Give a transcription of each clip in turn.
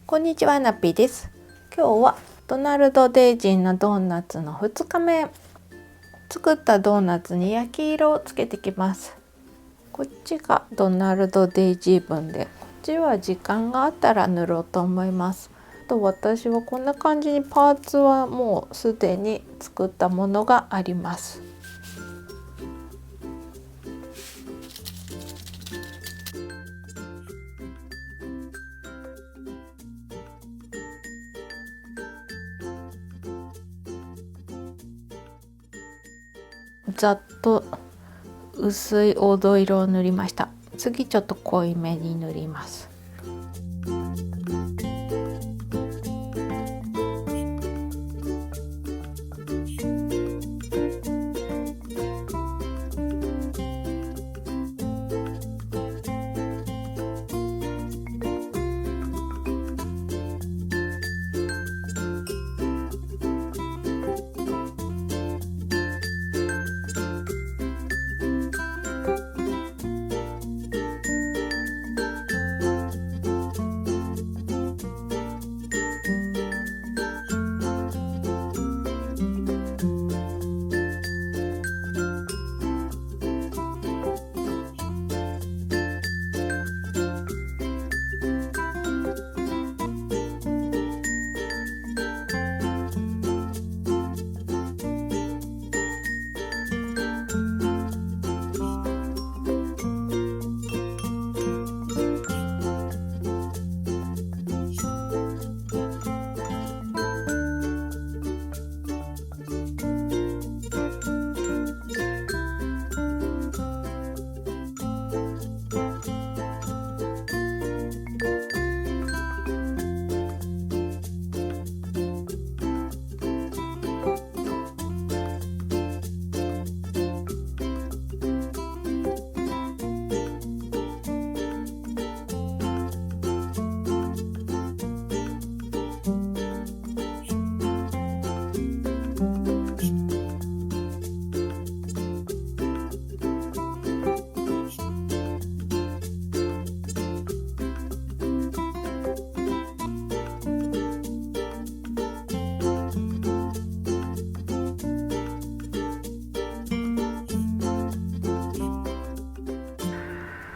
こんにちは、ナッピーです。今日はドナルド・デイジーのドーナツの2日目。作ったドーナツに焼き色をつけてきます。こっちがドナルド・デイジー分で、こっちは時間があったら塗ろうと思います。と私はこんな感じにパーツはもうすでに作ったものがあります。ざっと薄い黄土色を塗りました。次ちょっと濃いめに塗ります。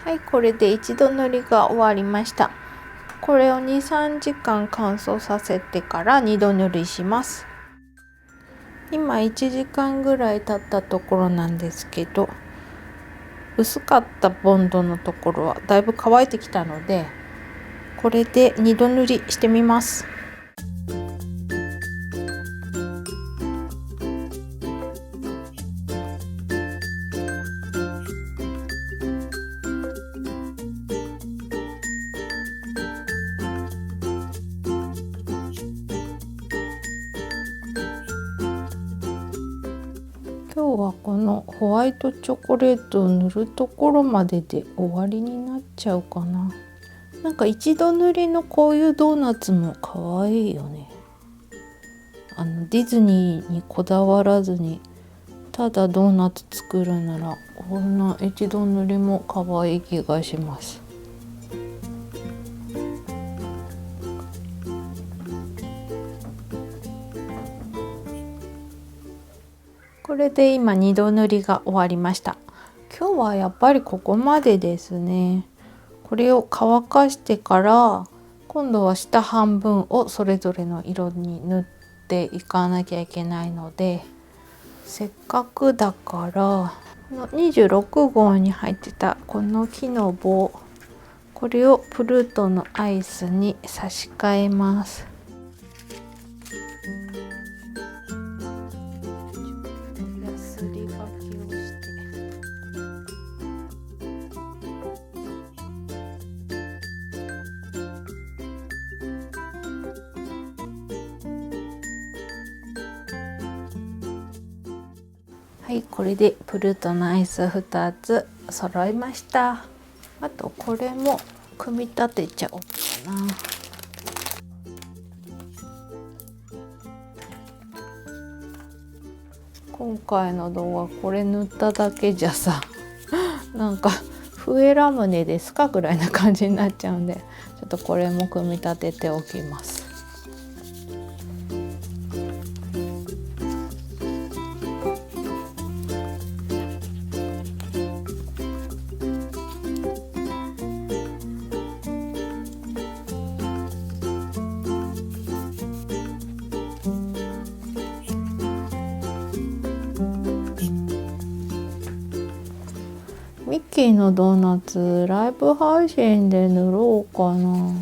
はい、これで一度塗りが終わりました。これを 2,3 時間乾燥させてから2度塗りします。今1時間ぐらい経ったところなんですけど、薄かったボンドのところはだいぶ乾いてきたので、これで2度塗りしてみます。今日はこのホワイトチョコレートを塗るところまでで終わりになっちゃうかな。なんか一度塗りのこういうドーナツも可愛いよね。ディズニーにこだわらずにただドーナツ作るならこんな一度塗りも可愛い気がします。これで今2度塗りが終わりました。今日はやっぱりここまでですね。これを乾かしてから今度は下半分をそれぞれの色に塗っていかなきゃいけないので、せっかくだからこの26号に入ってたこの木の棒、これをプルートのアイスに差し替えます。ヤスリがけをしてはい、これでプルートのアイス2つ揃いました。あとこれも組み立てちゃおうかな。今回の動画これ塗っただけじゃさなんか笛ラムネですかぐらいな感じになっちゃうんで、ちょっとこれも組み立てておきます。ミッキーのドーナツライブ配信で塗ろうかな。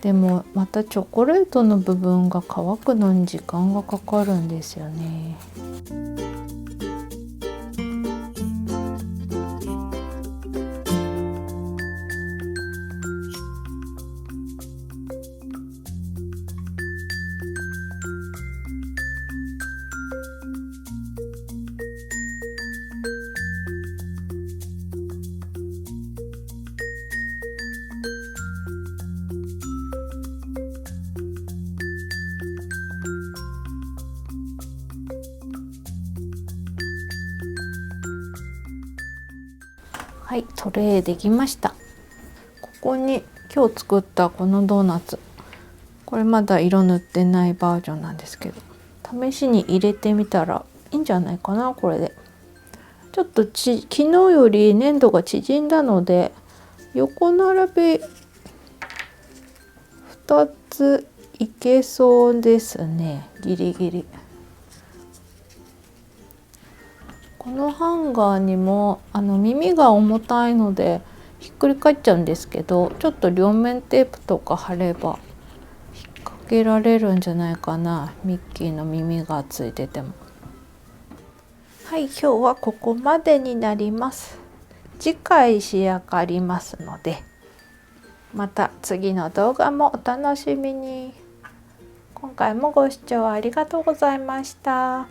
でもまたチョコレートの部分が乾くのに時間がかかるんですよね。はい、トレイできました。ここに今日作ったこのドーナツ、これまだ色塗ってないバージョンなんですけど、試しに入れてみたらいいんじゃないかな。これでちょっと昨日より粘度が縮んだので、横並び2ついけそうですね。ギリギリ。このハンガーにも耳が重たいのでひっくり返っちゃうんですけど、ちょっと両面テープとか貼れば引っ掛けられるんじゃないかな。ミッキーの耳がついてても。はい、今日はここまでになります。次回仕上がりますので、また次の動画もお楽しみに。今回もご視聴ありがとうございました。